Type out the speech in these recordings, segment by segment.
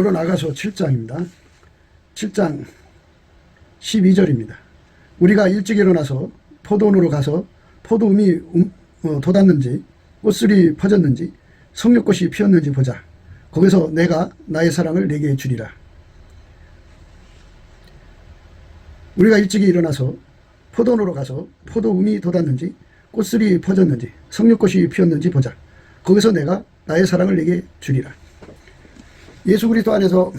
나가서 7장입니다. 7장 12절입니다. 우리가 일찍 일어나서 포도원으로 가서 포도음이 돋았는지 꽃술이 퍼졌는지 석류꽃이 피었는지 보자. 거기서 내가 나의 사랑을 내게 주리라. 우리가 일찍 일어나서 포도원으로 가서 포도음이 돋았는지 꽃술이 퍼졌는지 석류꽃이 피었는지 보자. 거기서 내가 나의 사랑을 내게 주리라. 예수 그리스도 안에서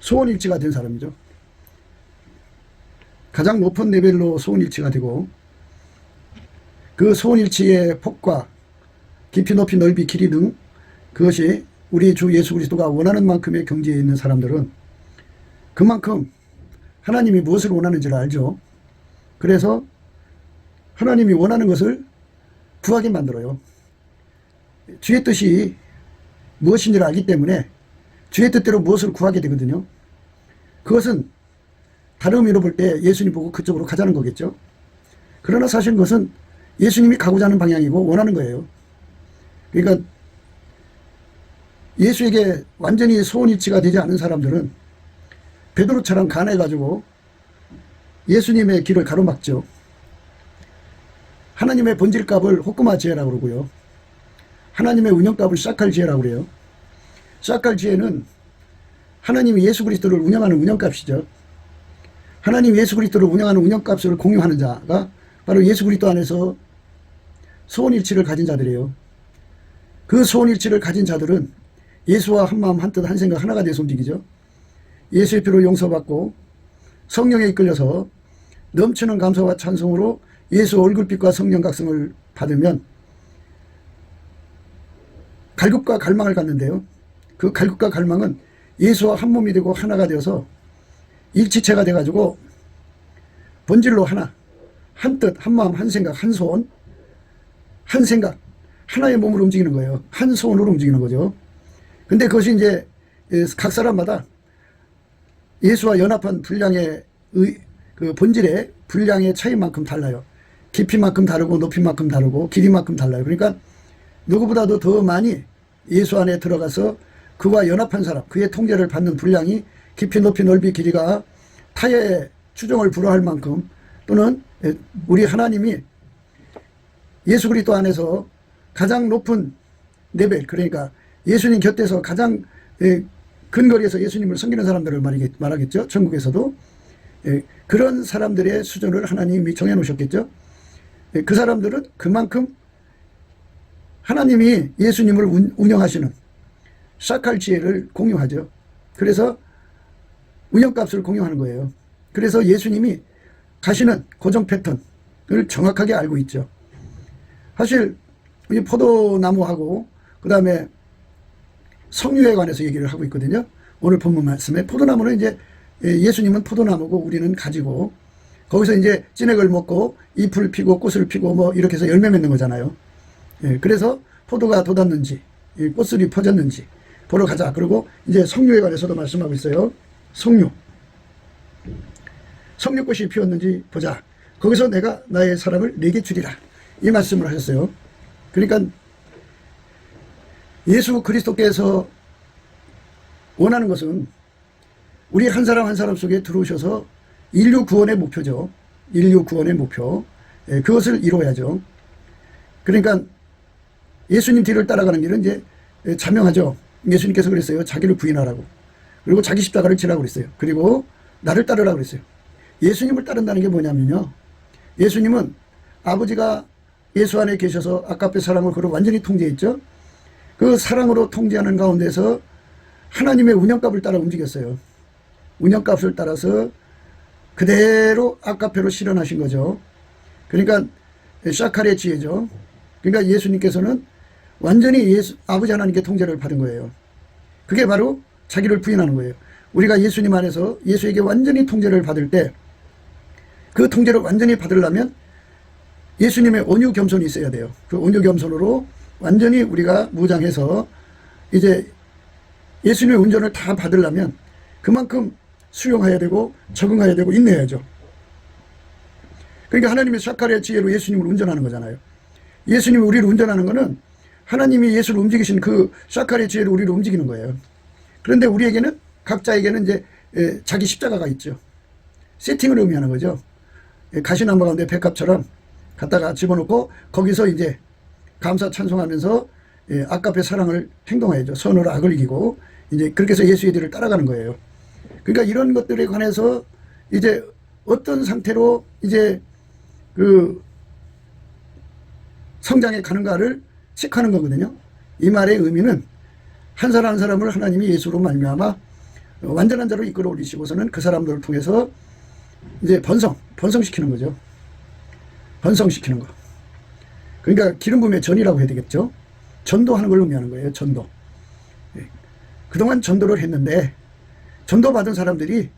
소원일치가 된 사람이죠. 가장 높은 레벨로 소원일치가 되고 그 소원일치의 폭과 깊이 높이 넓이 길이 등 그것이 우리 주 예수 그리스도가 원하는 만큼의 경지에 있는 사람들은 그만큼 하나님이 무엇을 원하는지를 알죠. 그래서 하나님이 원하는 것을 구하게 만들어요. 주의 뜻이 무엇인지를 알기 때문에 주의 뜻대로 무엇을 구하게 되거든요. 그것은 다른 의미로 볼 때 예수님 보고 그쪽으로 가자는 거겠죠. 그러나 사실 그것은 예수님이 가고자 하는 방향이고 원하는 거예요. 그러니까 예수에게 완전히 소원일치가 되지 않은 사람들은 베드로처럼 간해가지고 예수님의 길을 가로막죠. 하나님의 본질값을 호꾸마 지혜라고 그러고요. 하나님의 운영값을 싹할 지혜라고 그래요. 싹할 지혜는 하나님이 예수 그리스도를 운영하는 운영값이죠. 하나님 예수 그리스도를 운영하는 운영값을 공유하는 자가 바로 예수 그리스도 안에서 소원일치를 가진 자들이에요. 그 소원일치를 가진 자들은 예수와 한마음 한뜻 한생각 하나가 돼서 움직이죠. 예수의 피로 용서받고 성령에 이끌려서 넘치는 감사와 찬송으로 예수 얼굴빛과 성령 각성을 받으면 갈급과 갈망을 갖는데요. 그 갈급과 갈망은 예수와 한 몸이 되고 하나가 되어서 일치체가 돼가지고 본질로 하나, 한 뜻, 한 마음, 한 생각, 한 소원, 한 생각, 하나의 몸으로 움직이는 거예요. 한 소원으로 움직이는 거죠. 근데 그것이 이제 각 사람마다 예수와 연합한 분량의 그 본질의 분량의 차이만큼 달라요. 깊이만큼 다르고 높이만큼 다르고 길이만큼 달라요. 그러니까 누구보다도 더 많이 예수 안에 들어가서 그와 연합한 사람, 그의 통제를 받는 분량이 깊이 높이 넓이 길이가 타의 추종을 불허할 만큼 또는 우리 하나님이 예수 그리스도 안에서 가장 높은 레벨, 그러니까 예수님 곁에서 가장 근거리에서 예수님을 섬기는 사람들을 말하겠죠. 천국에서도 그런 사람들의 수준을 하나님이 정해 놓으셨겠죠. 그 사람들은 그만큼 하나님이 예수님을 운영하시는 싹할 지혜를 공유하죠. 그래서 운영값을 공유하는 거예요. 그래서 예수님이 가시는 고정 패턴을 정확하게 알고 있죠. 사실 이 포도나무하고 그 다음에 석류에 관해서 얘기를 하고 있거든요. 오늘 본문 말씀에 포도나무는 이제 예수님은 포도나무고 우리는 가지고 거기서 이제 찐액을 먹고 잎을 피고 꽃을 피고 뭐 이렇게 해서 열매 맺는 거잖아요. 그래서 포도가 돋았는지 꽃술이 퍼졌는지 보러 가자. 그리고 이제 석류에 관해서도 말씀하고 있어요. 석류꽃이 피었는지 보자. 거기서 내가 나의 사랑을 내게 주리라. 이 말씀을 하셨어요. 그러니까 예수 그리스도께서 원하는 것은 우리 한 사람 한 사람 속에 들어오셔서 인류 구원의 목표죠. 인류 구원의 목표. 그것을 이루어야죠. 그러니까 예수님 뒤를 따라가는 길은 이제 자명하죠. 예수님께서 그랬어요. 자기를 부인하라고. 그리고 자기 십자가를 지라고 그랬어요. 그리고 나를 따르라고 그랬어요. 예수님을 따른다는 게 뭐냐면요. 예수님은 아버지가 예수 안에 계셔서 아까의 사랑을 그로 완전히 통제했죠. 그 사랑으로 통제하는 가운데서 하나님의 운영값을 따라 움직였어요. 운영값을 따라서 그대로 아까페로 실현하신 거죠. 그러니까 샤칼의 지혜죠. 그러니까 예수님께서는 완전히 아버지 하나님께 통제를 받은 거예요. 그게 바로 자기를 부인하는 거예요. 우리가 예수님 안에서 예수에게 완전히 통제를 받을 때 그 통제를 완전히 받으려면 예수님의 온유 겸손이 있어야 돼요. 그 온유 겸손으로 완전히 우리가 무장해서 이제 예수님의 운전을 다 받으려면 그만큼 수용해야 되고 적응해야 되고 인내해야죠. 그러니까 하나님의 샤칼의 지혜로 예수님을 운전하는 거잖아요. 예수님이 우리를 운전하는 거는 하나님이 예수를 움직이신 그 샤칼의 지혜로 우리를 움직이는 거예요. 그런데 우리에게는 각자에게는 이제 자기 십자가가 있죠. 세팅을 의미하는 거죠. 가시나무 가운데 백합처럼 갖다가 집어넣고 거기서 이제 감사 찬송하면서 아까의 사랑을 행동해야죠. 선으로 악을 이기고 이제 그렇게 해서 예수의 뒤를 따라가는 거예요. 그러니까 이런 것들에 관해서 이제 어떤 상태로 이제 그 성장해 가는가를 체크하는 거거든요. 이 말의 의미는 한 사람 한 사람을 하나님이 예수로 말미암아 완전한 자로 이끌어 올리시고서는 그 사람들을 통해서 이제 번성시키는 거죠. 번성시키는 거. 그러니까 기름 부음의 전이라고 해야 되겠죠. 전도하는 걸 의미하는 거예요. 전도. 그동안 전도를 했는데 전도 받은 사람들이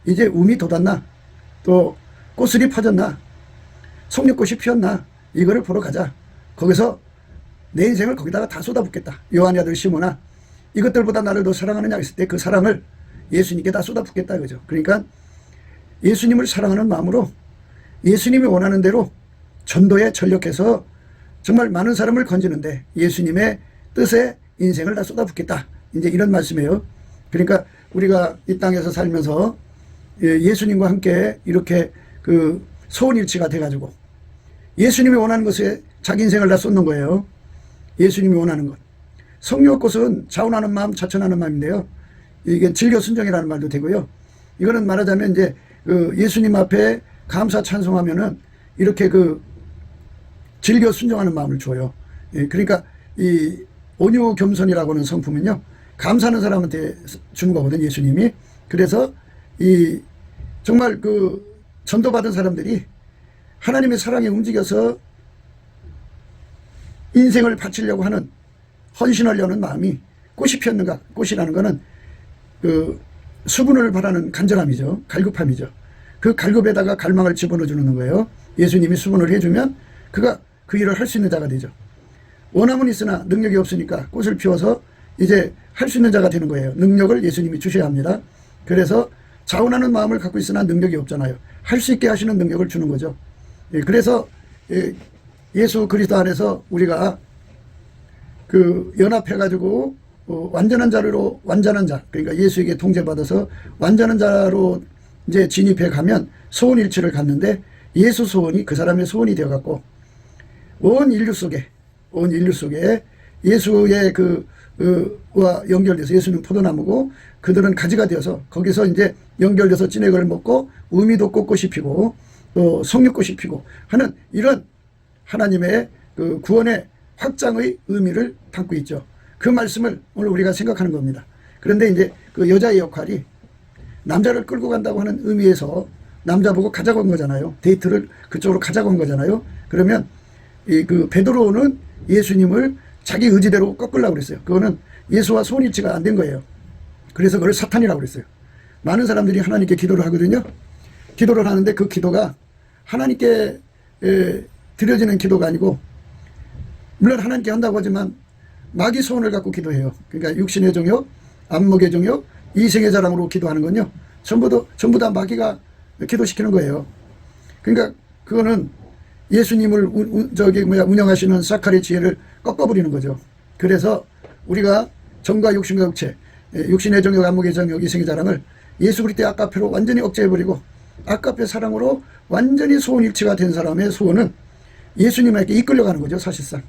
이제 움이 돋았나, 또 꽃술이 퍼졌나, 송잎꽃이 피었나, 이거를 보러 가자. 거기서 내 인생을 거기다가 다 쏟아붓겠다. 요한의 아들 시몬아, 이것들보다 나를 더 사랑하느냐 했을 때 그 사랑을 예수님께 다 쏟아붓겠다 이거죠. 그러니까 예수님을 사랑하는 마음으로 예수님이 원하는 대로 전도에 전력해서 정말 많은 사람을 건지는데 예수님의 뜻에 인생을 다 쏟아붓겠다. 이제 이런 말씀이에요. 그러니까 우리가 이 땅에서 살면서 예수님과 함께 이렇게 그 소원일치가 돼가지고 예수님이 원하는 것에 자기 인생을 다 쏟는 거예요. 예수님이 원하는 것. 성령의 꽃은 자원하는 마음, 자천하는 마음인데요. 이게 즐겨 순종이라는 말도 되고요. 이거는 말하자면 이제 그 예수님 앞에 감사 찬송하면은 이렇게 그 즐겨 순종하는 마음을 줘요. 그러니까 이 온유 겸손이라고 하는 성품은요, 감사하는 사람한테 주는 거거든요, 예수님이. 그래서 이 정말 그 전도받은 사람들이 하나님의 사랑에 움직여서 인생을 바치려고 하는, 헌신하려는 마음이 꽃이 피었는가. 꽃이라는 거는 그 수분을 바라는 간절함이죠. 갈급함이죠. 그 갈급에다가 갈망을 집어넣어 주는 거예요. 예수님이 수분을 해주면 그가 그 일을 할 수 있는 자가 되죠. 원함은 있으나 능력이 없으니까 꽃을 피워서 이제 할 수 있는 자가 되는 거예요. 능력을 예수님이 주셔야 합니다. 그래서 자원하는 마음을 갖고 있으나 능력이 없잖아요. 할 수 있게 하시는 능력을 주는 거죠. 그래서 예수 그리스도 안에서 우리가 그 연합해가지고 완전한 자로, 완전한 자, 그러니까 예수에게 통제받아서 완전한 자로 이제 진입해 가면 소원일치를 갖는데, 예수 소원이 그 사람의 소원이 되어갖고 온 인류 속에 예수의 와 연결돼서, 예수는 포도나무고 그들은 가지가 되어서 거기서 이제 연결돼서 진액을 먹고 우미 돋고 꽃이 피고 또 성육꽃이 피고 하는 이런 하나님의 그 구원의 확장의 의미를 담고 있죠. 그 말씀을 오늘 우리가 생각하는 겁니다. 그런데 이제 그 여자의 역할이 남자를 끌고 간다고 하는 의미에서 남자 보고 가자고 한 거잖아요. 데이트를 그쪽으로 가자고 한 거잖아요. 그러면 이 그 베드로는 예수님을 자기 의지대로 꺾으려고 그랬어요. 그거는 예수와 소원일치가 안 된 거예요. 그래서 그걸 사탄이라고 그랬어요. 많은 사람들이 하나님께 기도를 하거든요. 기도를 하는데 그 기도가 하나님께 드려지는 기도가 아니고, 물론 하나님께 한다고 하지만 마귀 소원을 갖고 기도해요. 그러니까 육신의 정욕, 안목의 정욕, 이생의 자랑으로 기도하는 건요, 전부 다 마귀가 기도시키는 거예요. 그러니까 그거는 예수님을 운영하시는 사칼의 지혜를 꺾어버리는 거죠. 그래서 우리가 정과 육신과 육체, 육신의 정욕, 안목의 정욕, 이생의 자랑을 예수 그리스도의 아까페로 완전히 억제해버리고 아까페 사랑으로 완전히 소원일치가 된 사람의 소원은 예수님에게 이끌려가는 거죠. 사실상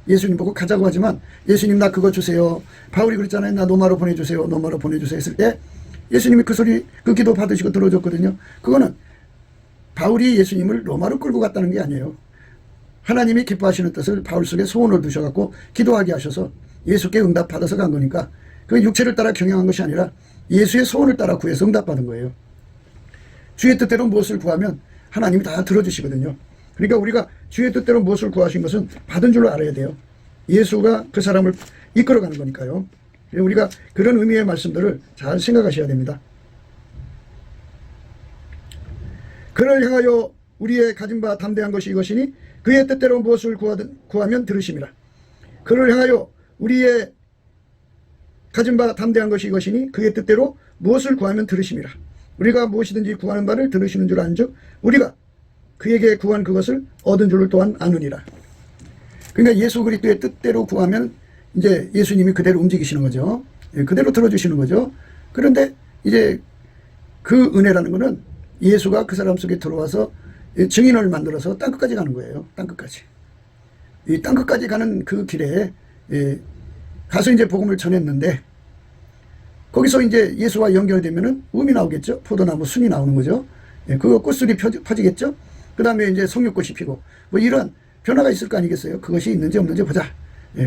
예수님 보고 가자고 하지만, 예수님 나 그거 주세요, 바울이 그랬잖아요, 나 로마로 보내주세요, 로마로 보내주세요 했을 때 예수님이 그 소리, 그 기도 받으시고 들어줬거든요. 그거는 바울이 예수님을 로마로 끌고 갔다는 게 아니에요. 하나님이 기뻐하시는 뜻을 바울 속에 소원을 두셔갖고 기도하게 하셔서 예수께 응답받아서 간 거니까, 그 육체를 따라 경영한 것이 아니라 예수의 소원을 따라 구해서 응답받은 거예요. 주의 뜻대로 무엇을 구하면 하나님이 다 들어주시거든요. 그러니까 우리가 주의 뜻대로 무엇을 구하신 것은 받은 줄로 알아야 돼요. 예수가 그 사람을 이끌어가는 거니까요. 우리가 그런 의미의 말씀들을 잘 생각하셔야 됩니다. 그를 향하여 우리의 가진 바 담대한 것이 이것이니 그의 뜻대로 무엇을 구하면 들으심이라. 그를 향하여 우리의 가진 바 담대한 것이 이것이니 그의 뜻대로 무엇을 구하면 들으심이라. 우리가 무엇이든지 구하는 바를 들으시는 줄 아는즉 우리가 그에게 구한 그것을 얻은 줄을 또한 아느니라. 그러니까 예수 그리스도의 뜻대로 구하면 이제 예수님이 그대로 움직이시는 거죠. 그대로 들어주시는 거죠. 그런데 이제 그 은혜라는 거는 예수가 그 사람 속에 들어와서 증인을 만들어서 땅끝까지 가는 거예요. 땅끝까지. 이 땅끝까지 가는 그 길에 가서 이제 복음을 전했는데, 거기서 이제 예수와 연결되면은 음이 나오겠죠. 포도나무 순이 나오는 거죠. 그 꽃술이 퍼지겠죠. 그 다음에 이제 석류꽃이 피고, 뭐 이런 변화가 있을 거 아니겠어요. 그것이 있는지 없는지 보자.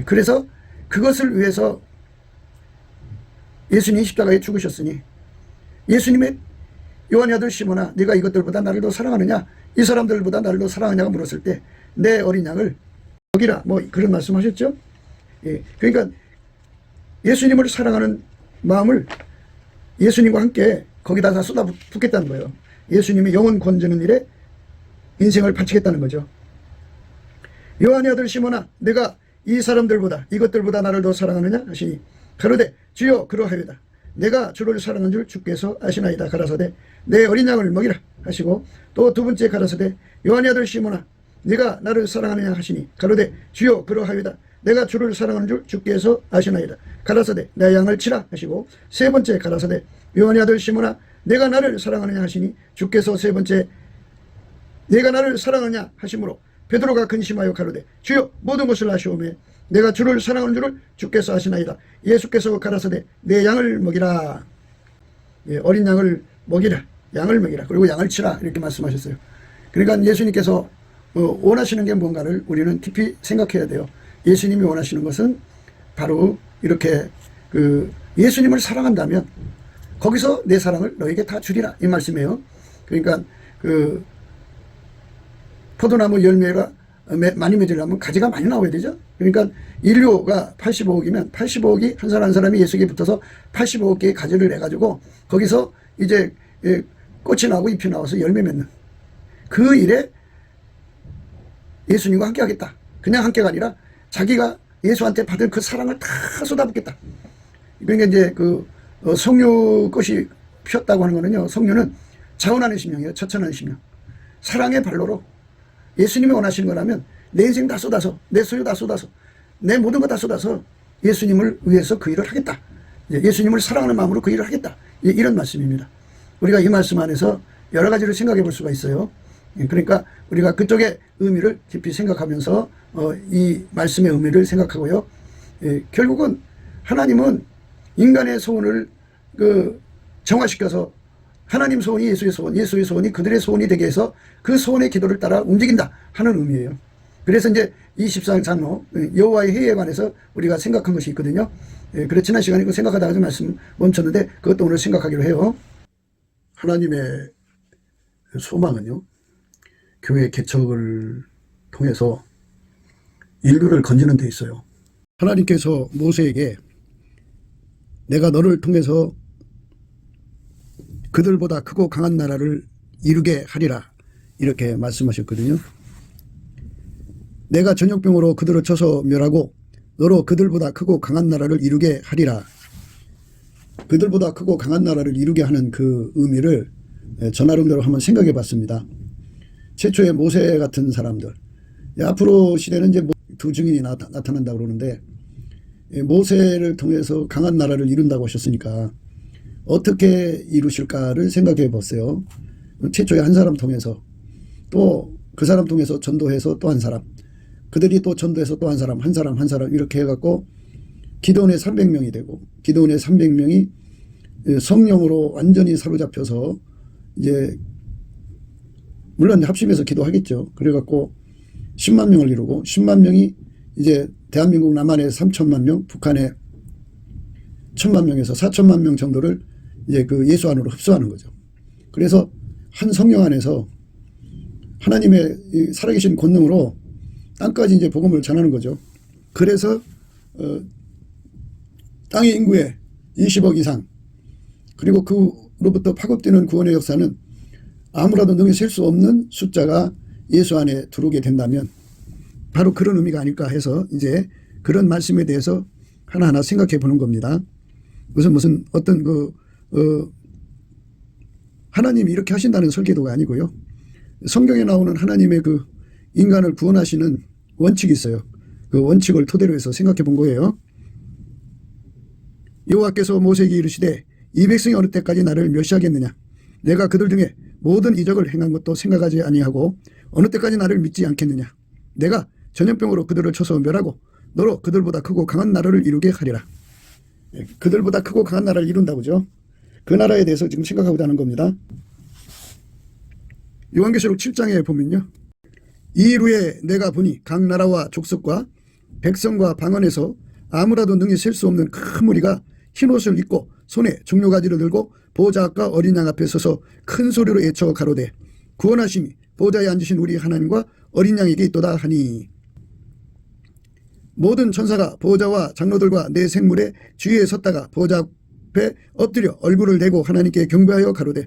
그래서 그것을 위해서 예수님이 십자가에 죽으셨으니, 예수님의 요한의 아들 시몬아, 네가 이것들보다 나를 더 사랑하느냐, 이 사람들보다 나를 더 사랑하냐고 물었을 때 내 어린 양을 먹이라, 뭐 그런 말씀하셨죠. 그러니까 예수님을 사랑하는 마음을 예수님과 함께 거기다 다 쏟아붓겠다는 거예요. 예수님이 영혼 건지는 일에 인생을 바치겠다는 거죠. 요한의 아들 시몬아, 내가 이 사람들보다 이것들보다 나를 더 사랑하느냐 하시니 가로되 주여 그러하여다. 내가 주를 사랑한 줄 주께서 아시나이다. 가라사대 내 어린 양을 먹이라 하시고, 또 두 번째 가라사대 요한의 아들 시몬아, 네가 나를 사랑하느냐 하시니 가로되 주여 그러하여다. 내가 주를 사랑하는 줄 주께서 아시나이다. 가라사대 내 양을 치라 하시고, 세 번째 가라사대 요한의 아들 시몬아, 내가 나를 사랑하느냐 하시니 주께서 세 번째 내가 나를 사랑하느냐 하시므로 베드로가 근심하여 가로되 주여 모든 것을 아시오매 내가 주를 사랑하는 줄을 주께서 아시나이다. 예수께서 가라사대 내 양을 먹이라. 어린 양을 먹이라. 양을 먹이라. 그리고 양을 치라. 이렇게 말씀하셨어요. 그러니까 예수님께서 원하시는 게 뭔가를 우리는 깊이 생각해야 돼요. 예수님이 원하시는 것은 바로 이렇게 예수님을 사랑한다면 거기서 내 사랑을 너에게 다 주리라, 이 말씀이에요. 그러니까 포도나무 열매가 많이 맺으려면 가지가 많이 나와야 되죠. 그러니까 인류가 85억이면 85억이 한 사람 한 사람이 예수에게 붙어서 85억 개의 가지를 내가지고 거기서 이제 꽃이 나고 잎이 나와서 열매 맺는 그 일에 예수님과 함께 하겠다. 그냥 함께가 아니라 자기가 예수한테 받은 그 사랑을 다 쏟아붓겠다. 그러니까 이제 석류꽃이 피었다고 하는 거는요, 석류는 자원하는 심령이에요. 처천하는 심령. 사랑의 발로로 예수님이 원하시는 거라면 내 인생 다 쏟아서, 내 소유 다 쏟아서, 내 모든 거 다 쏟아서 예수님을 위해서 그 일을 하겠다. 예수님을 사랑하는 마음으로 그 일을 하겠다. 이런 말씀입니다. 우리가 이 말씀 안에서 여러 가지를 생각해 볼 수가 있어요. 그러니까 우리가 그쪽의 의미를 깊이 생각하면서 이 말씀의 의미를 생각하고요. 결국은 하나님은 인간의 소원을 정화시켜서 하나님 소원이 예수의 소원, 예수의 소원이 그들의 소원이 되게 해서 그 소원의 기도를 따라 움직인다 하는 의미예요. 그래서 이제 이 14장 장로 여호와의 회의에 관해서 우리가 생각한 것이 있거든요. 그래 지난 시간에 그 생각하다가 좀 말씀 멈췄는데 그것도 오늘 생각하기로 해요. 하나님의 소망은요, 교회 개척을 통해서 인류를 건지는 데 있어요. 하나님께서 모세에게 내가 너를 통해서 그들보다 크고 강한 나라를 이루게 하리라, 이렇게 말씀하셨거든요. 내가 전염병으로 그들을 쳐서 멸하고 너로 그들보다 크고 강한 나라를 이루게 하리라. 그들보다 크고 강한 나라를 이루게 하는 그 의미를 저 나름대로 한번 생각해 봤습니다. 최초의 모세 같은 사람들, 앞으로 시대는 이제 두 증인이 나타난다고 그러는데, 모세를 통해서 강한 나라를 이룬다고 하셨으니까 어떻게 이루실까를 생각해 봤어요. 최초의 한 사람 통해서, 또 그 사람 통해서 전도해서 또 한 사람, 그들이 또 전도해서 또 한 사람, 한 사람 한 사람 이렇게 해갖고 기도원의 300명이 되고, 기도원의 300명이 성령으로 완전히 사로잡혀서 이제 물론 합심해서 기도하겠죠. 그래갖고 10만 명을 이루고, 10만 명이 이제 대한민국 남한에 3천만 명, 북한에 1천만 명에서 4천만 명 정도를 이제 그 예수 안으로 흡수하는 거죠. 그래서 한 성령 안에서 하나님의 살아계신 권능으로 땅까지 이제 복음을 전하는 거죠. 그래서 땅의 인구의 20억 이상, 그리고 그로부터 파급되는 구원의 역사는 아무라도 능히 셀 수 없는 숫자가 예수 안에 들어오게 된다면 바로 그런 의미가 아닐까 해서 이제 그런 말씀에 대해서 하나하나 생각해 보는 겁니다. 무슨 어떤 하나님이 이렇게 하신다는 설계도가 아니고요. 성경에 나오는 하나님의 그 인간을 구원하시는 원칙이 있어요. 그 원칙을 토대로 해서 생각해 본 거예요. 여호와께서 모세에게 이르시되 이 백성이 어느 때까지 나를 멸시하겠느냐. 내가 그들 중에 모든 이적을 행한 것도 생각하지 아니하고 어느 때까지 나를 믿지 않겠느냐. 내가 전염병으로 그들을 쳐서 멸하고 너로 그들보다 크고 강한 나라를 이루게 하리라. 그들보다 크고 강한 나라를 이룬다고죠. 그 나라에 대해서 지금 생각하고자 하는 겁니다. 요한계시록 7장에 보면요. 이 일 후에 내가 보니 각 나라와 족속과 백성과 방언에서 아무라도 능히 셀 수 없는 큰 무리가 흰옷을 입고 손에 종려가지를 들고 보호자 앞과 어린 양 앞에 서서 큰 소리로 외쳐 가로되 구원하심이 보호자에 앉으신 우리 하나님과 어린 양에게 있도다 하니. 모든 천사가 보호자와 장로들과 내 생물의 주위에 섰다가 보호자 앞에 엎드려 얼굴을 대고 하나님께 경배하여 가로되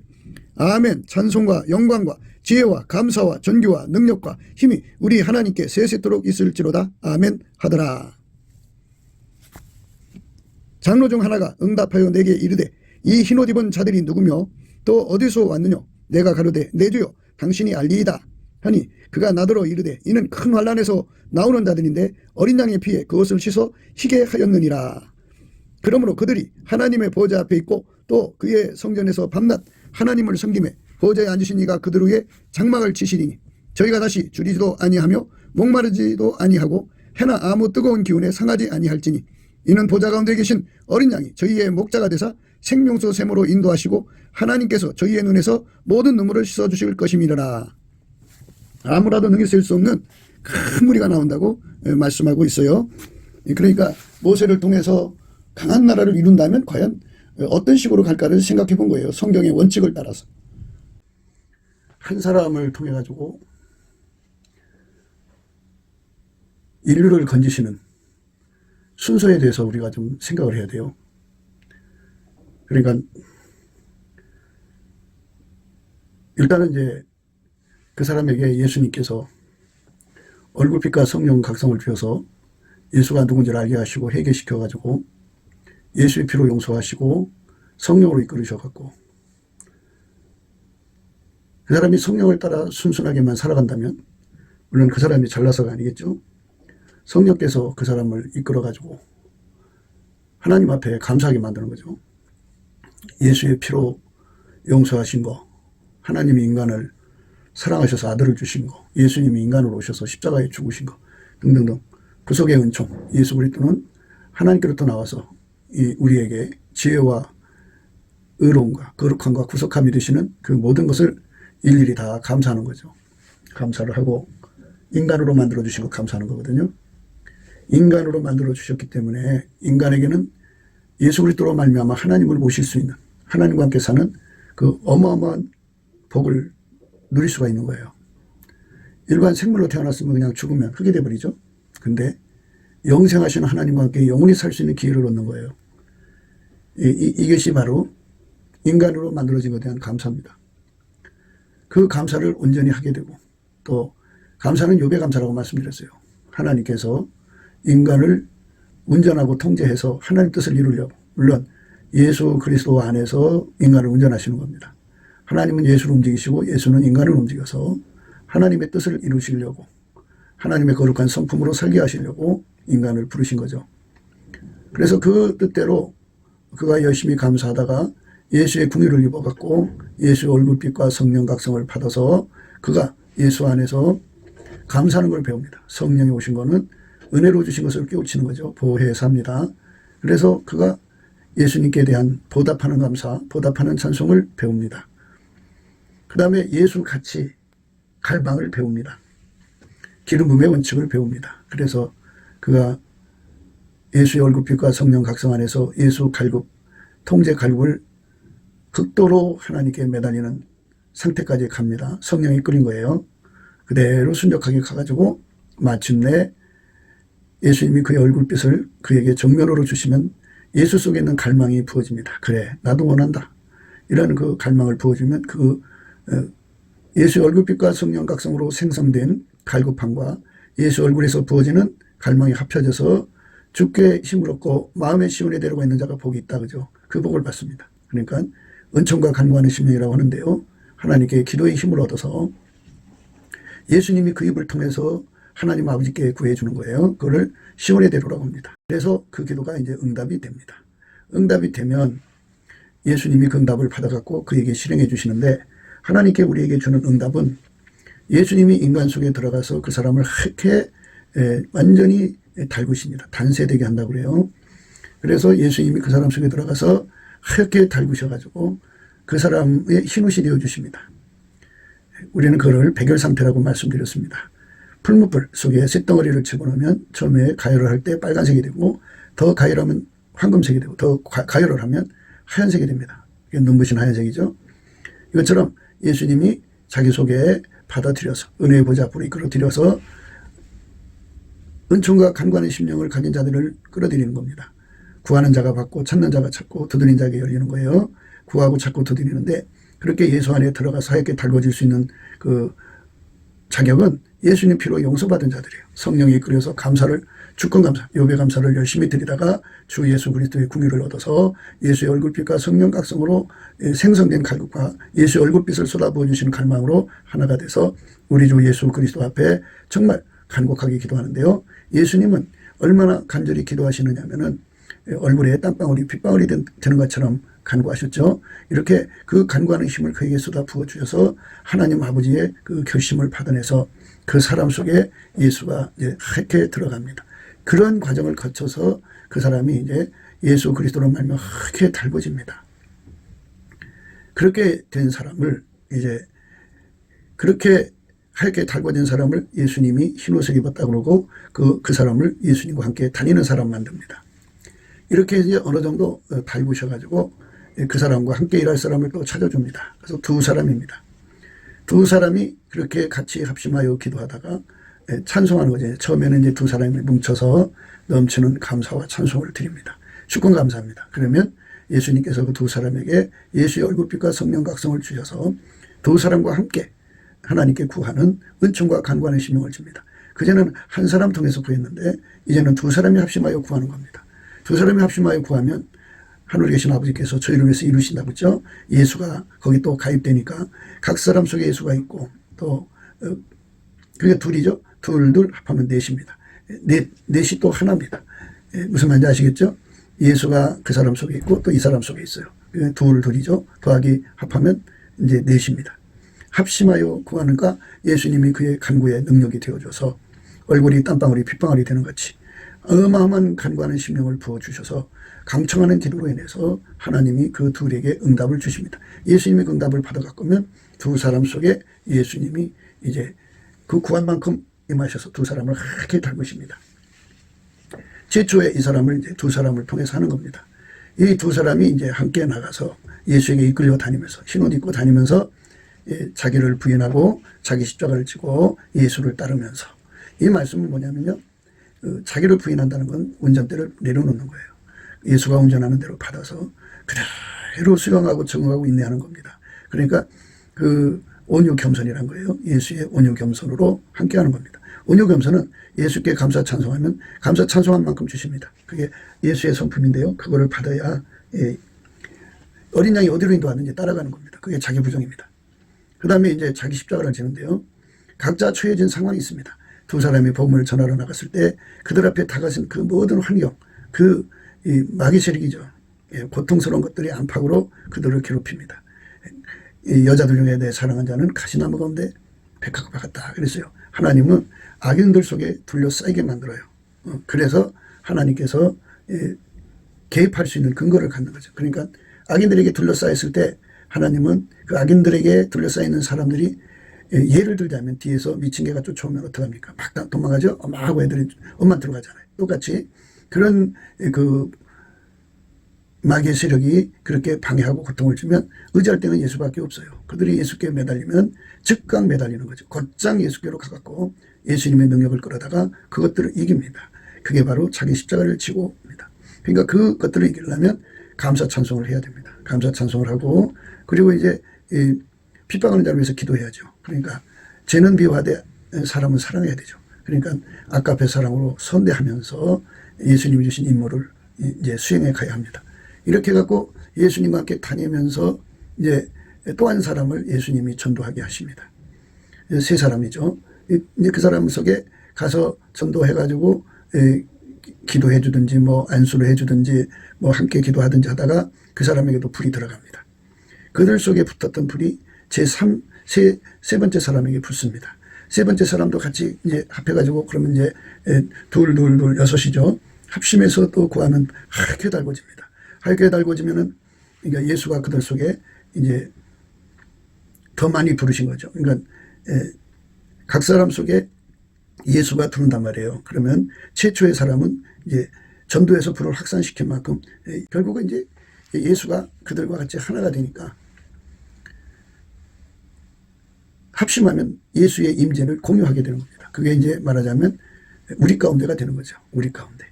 아멘. 찬송과 영광과 지혜와 감사와 존귀와 능력과 힘이 우리 하나님께 세세토록 있을지로다. 아멘 하더라. 장로 중 하나가 응답하여 내게 이르되 이 흰옷 입은 자들이 누구며 또 어디서 왔느냐. 내가 가로되 내 주여 당신이 알리이다 하니 그가 나더러 이르되 이는 큰 환란에서 나오는 자들인데 어린 양의 피에 그것을 씻어 희게 하였느니라. 그러므로 그들이 하나님의 보호자 앞에 있고 또 그의 성전에서 밤낮 하나님을 섬기매 보호자에 앉으신 이가 그들 위에 장막을 치시리니 저희가 다시 줄이지도 아니하며 목마르지도 아니하고 해나 아무 뜨거운 기운에 상하지 아니할지니 이는 보좌 가운데 계신 어린 양이 저희의 목자가 되사 생명수 샘으로 인도하시고 하나님께서 저희의 눈에서 모든 눈물을 씻어주실 것임이니라. 아무라도 능히 셀 수 없는 큰 무리가 나온다고 말씀하고 있어요. 그러니까 모세를 통해서 강한 나라를 이룬다면 과연 어떤 식으로 갈까를 생각해 본 거예요. 성경의 원칙을 따라서. 한 사람을 통해 가지고 인류를 건지시는 순서에 대해서 우리가 좀 생각을 해야 돼요. 그러니까 일단은 이제 그 사람에게 예수님께서 얼굴빛과 성령 각성을 주셔서 예수가 누군지를 알게 하시고 회개시켜 가지고 예수의 피로 용서하시고 성령으로 이끌으셔 갖고 그 사람이 성령을 따라 순순하게만 살아간다면 물론 그 사람이 잘나서가 아니겠죠. 성령께서 그 사람을 이끌어 가지고 하나님 앞에 감사하게 만드는 거죠. 예수의 피로 용서하신 거, 하나님이 인간을 사랑하셔서 아들을 주신 거, 예수님이 인간으로 오셔서 십자가에 죽으신 거 등등등 구속의 은총, 예수 그리스도는 하나님께로부터 나와서 우리에게 지혜와 의로움과 거룩함과 구속함이 되시는 그 모든 것을 일일이 다 감사하는 거죠. 감사를 하고 인간으로 만들어 주신 거 감사하는 거거든요. 인간으로 만들어 주셨기 때문에 인간에게는 예수 그리스도로 말미암아 하나님을 모실 수 있는, 하나님과 함께 사는 그 어마어마한 복을 누릴 수가 있는 거예요. 일반 생물로 태어났으면 그냥 죽으면 흙이 돼버리죠. 근데 영생하시는 하나님과 함께 영원히 살 수 있는 기회를 얻는 거예요. 이것이 바로 인간으로 만들어진 것에 대한 감사입니다. 그 감사를 온전히 하게 되고, 또 감사는 욥의 감사라고 말씀드렸어요. 하나님께서 인간을 운전하고 통제해서 하나님 뜻을 이루려고, 물론 예수 그리스도 안에서 인간을 운전하시는 겁니다. 하나님은 예수를 움직이시고 예수는 인간을 움직여서 하나님의 뜻을 이루시려고, 하나님의 거룩한 성품으로 살게 하시려고 인간을 부르신 거죠. 그래서 그 뜻대로 그가 열심히 감사하다가 예수의 궁유를 입어갖고 예수의 얼굴빛과 성령 각성을 받아서 그가 예수 안에서 감사하는 걸 배웁니다. 성령이 오신 거는 은혜로 주신 것을 깨우치는 거죠. 보혜사 합니다. 그래서 그가 예수님께 대한 보답하는 감사, 보답하는 찬송을 배웁니다. 그 다음에 예수 같이 갈망을 배웁니다. 기름 부음의 원칙을 배웁니다. 그래서 그가 예수의 얼굴빛과 성령 각성 안에서 예수 갈굽, 통제 갈굽을 극도로 하나님께 매달리는 상태까지 갑니다. 성령이 끌린 거예요. 그대로 순적하게 가가지고 마침내 예수님이 그의 얼굴빛을 그에게 정면으로 주시면 예수 속에 있는 갈망이 부어집니다. 그래, 나도 원한다. 이런 그 갈망을 부어주면 그 예수의 얼굴빛과 성령 각성으로 생성된 갈급함과 예수 얼굴에서 부어지는 갈망이 합쳐져서 주께 힘을 얻고 마음의 시온에 데려가 있는 자가 복이 있다. 그죠? 그 복을 받습니다. 그러니까 은총과 간구하는 심령이라고 하는데요. 하나님께 기도의 힘을 얻어서 예수님이 그 입을 통해서 하나님 아버지께 구해주는 거예요. 그거를 시온의 대로라고 합니다. 그래서 그 기도가 이제 응답이 됩니다. 응답이 되면 예수님이 그 응답을 받아갖고 그에게 실행해 주시는데, 하나님께 우리에게 주는 응답은 예수님이 인간 속에 들어가서 그 사람을 하얗게 완전히 달구십니다. 단세되게 한다고 그래요. 그래서 예수님이 그 사람 속에 들어가서 하얗게 달구셔가지고 그 사람의 흰옷이 되어주십니다. 우리는 그걸 백열상태라고 말씀드렸습니다. 풀무불 속에 쇳덩어리를 집어넣으면 처음에 가열을 할 때 빨간색이 되고, 더 가열하면 황금색이 되고, 더 가열을 하면 하얀색이 됩니다. 이게 눈부신 하얀색이죠. 이것처럼 예수님이 자기 속에 받아들여서 은혜의 보좌 앞으로 이끌어들여서 은총과 간구하는 심령을 가진 자들을 끌어들이는 겁니다. 구하는 자가 받고 찾는 자가 찾고 두드리는 자에게 열리는 거예요. 구하고 찾고 두드리는데, 그렇게 예수 안에 들어가서 하얗게 달궈질 수 있는 그 자격은 예수님 피로 용서받은 자들이에요. 성령이 이끌어서 감사를, 주권 감사, 요배 감사를 열심히 드리다가 주 예수 그리스도의 궁유를 얻어서 예수의 얼굴빛과 성령 각성으로 생성된 갈급과 예수의 얼굴빛을 쏟아부어 주시는 갈망으로 하나가 돼서 우리 주 예수 그리스도 앞에 정말 간곡하게 기도하는데요. 예수님은 얼마나 간절히 기도하시느냐면은 얼굴에 땀방울이 빗방울이 되는 것처럼 간구하셨죠. 이렇게 그 간구하는 힘을 그에게 쏟아 부어 주셔서 하나님 아버지의 그 결심을 받아내서 그 사람 속에 예수가 이제 하얗게 들어갑니다. 그런 과정을 거쳐서 그 사람이 이제 예수 그리스도로 말미암아 하얗게 달궈집니다. 그렇게 된 사람을 이제 그렇게 하얗게 달궈진 사람을 예수님이 흰옷을 입었다 그러고 그 사람을 예수님과 함께 다니는 사람 만듭니다. 이렇게 이제 어느 정도 달구셔가지고 그 사람과 함께 일할 사람을 또 찾아줍니다. 그래서 두 사람입니다. 두 사람이 그렇게 같이 합심하여 기도하다가 찬송하는 거죠. 처음에는 이제 두 사람이 뭉쳐서 넘치는 감사와 찬송을 드립니다. 주권 감사합니다. 그러면 예수님께서 그 두 사람에게 예수의 얼굴빛과 성령 각성을 주셔서 두 사람과 함께 하나님께 구하는 은총과 간구하는 심령을 줍니다. 그전에는 한 사람 통해서 구했는데 이제는 두 사람이 합심하여 구하는 겁니다. 두 사람이 합심하여 구하면 하늘에 계신 아버지께서 저희를 위해서 이루신다고 했죠. 예수가 거기 또 가입되니까 각 사람 속에 예수가 있고 또 그게 둘이죠. 둘 합하면 넷입니다. 넷이 또 하나입니다. 무슨 말인지 아시겠죠? 예수가 그 사람 속에 있고 또 이 사람 속에 있어요. 둘이죠. 더하기 합하면 이제 넷입니다. 합심하여 구하는가 예수님이 그의 간구의 능력이 되어줘서 얼굴이 땀방울이 빗방울이 되는 같이 어마어마한 간구하는 심령을 부어주셔서 강청하는 기도로 인해서 하나님이 그 둘에게 응답을 주십니다. 예수님이 그 응답을 받아갔으면 두 사람 속에 예수님이 이제 그 구한 만큼 임하셔서 두 사람을 하얗게 닮으십니다. 최초에 이 사람을 이제 두 사람을 통해서 하는 겁니다. 이 두 사람이 이제 함께 나가서 예수에게 이끌려 다니면서 흰옷 입고 다니면서 자기를 부인하고 자기 십자가를 지고 예수를 따르면서, 이 말씀은 뭐냐면요. 자기를 부인한다는 건 운전대를 내려놓는 거예요. 예수가 운전하는 대로 받아서 그대로 수용하고 적응하고 인내하는 겁니다. 그러니까 그 온유 겸손이란 거예요. 예수의 온유 겸손으로 함께하는 겁니다. 온유 겸손은 예수께 감사 찬송하면 감사 찬송한 만큼 주십니다. 그게 예수의 성품인데요. 그거를 받아야 어린 양이 어디로 인도하는지 따라가는 겁니다. 그게 자기 부정입니다. 그 다음에 이제 자기 십자가를 지는데요. 각자 처해진 상황이 있습니다. 두 사람이 복음을 전하러 나갔을 때 그들 앞에 다가선 그 모든 환경, 이 마귀 세력이죠. 고통스러운 것들이 안팎으로 그들을 괴롭힙니다. 이 여자들 중에 내 사랑한 자는 가시나무 가운데 백합과 같다 그랬어요. 하나님은 악인들 속에 둘러싸이게 만들어요. 그래서 하나님께서 개입할 수 있는 근거를 갖는 거죠. 그러니까 악인들에게 둘러싸였을 때 하나님은 그 악인들에게 둘러싸이는 사람들이, 예를 들자면 뒤에서 미친 개가 쫓아오면 어떡합니까? 막 도망가죠? 막 하고 애들이 엄만 들어가잖아요. 똑같이 그런 그 마귀의 세력이 그렇게 방해하고 고통을 주면 의지할 때는 예수밖에 없어요. 그들이 예수께 매달리면 즉각 매달리는 거죠. 곧장 예수께로 가갖고 예수님의 능력을 끌어다가 그것들을 이깁니다. 그게 바로 자기 십자가를 지고입니다. 그러니까 그것들을 이기려면 감사 찬송을 해야 됩니다. 감사 찬송을 하고, 그리고 이제 핍박하는 자를 위해서 기도해야죠. 그러니까 죄는 비워하되 사람은 사랑해야 되죠. 그러니까 아까페 사랑으로 선대하면서 예수님이 주신 임무를 이제 수행해 가야 합니다. 이렇게 해갖고 예수님과 함께 다니면서 이제 또 한 사람을 예수님이 전도하게 하십니다. 세 사람이죠. 이제 그 사람 속에 가서 전도해가지고 기도해 주든지 뭐 안수를 해 주든지 뭐 함께 기도하든지 하다가 그 사람에게도 불이 들어갑니다. 그들 속에 붙었던 불이 세 번째 사람에게 붙습니다. 세 번째 사람도 같이 이제 합해가지고 그러면 이제 둘, 여섯이죠. 합심해서 또 구하면 하얗게 달궈집니다. 하얗게 달궈지면은 그러니까 예수가 그들 속에 이제 더 많이 부르신 거죠. 그러니까 각 사람 속에 예수가 들어온단 말이에요. 그러면 최초의 사람은 이제 전도해서 불을 확산시킨 만큼 결국은 이제 예수가 그들과 같이 하나가 되니까 합심하면 예수의 임재를 공유하게 되는 겁니다. 그게 이제 말하자면 우리 가운데가 되는 거죠. 우리 가운데.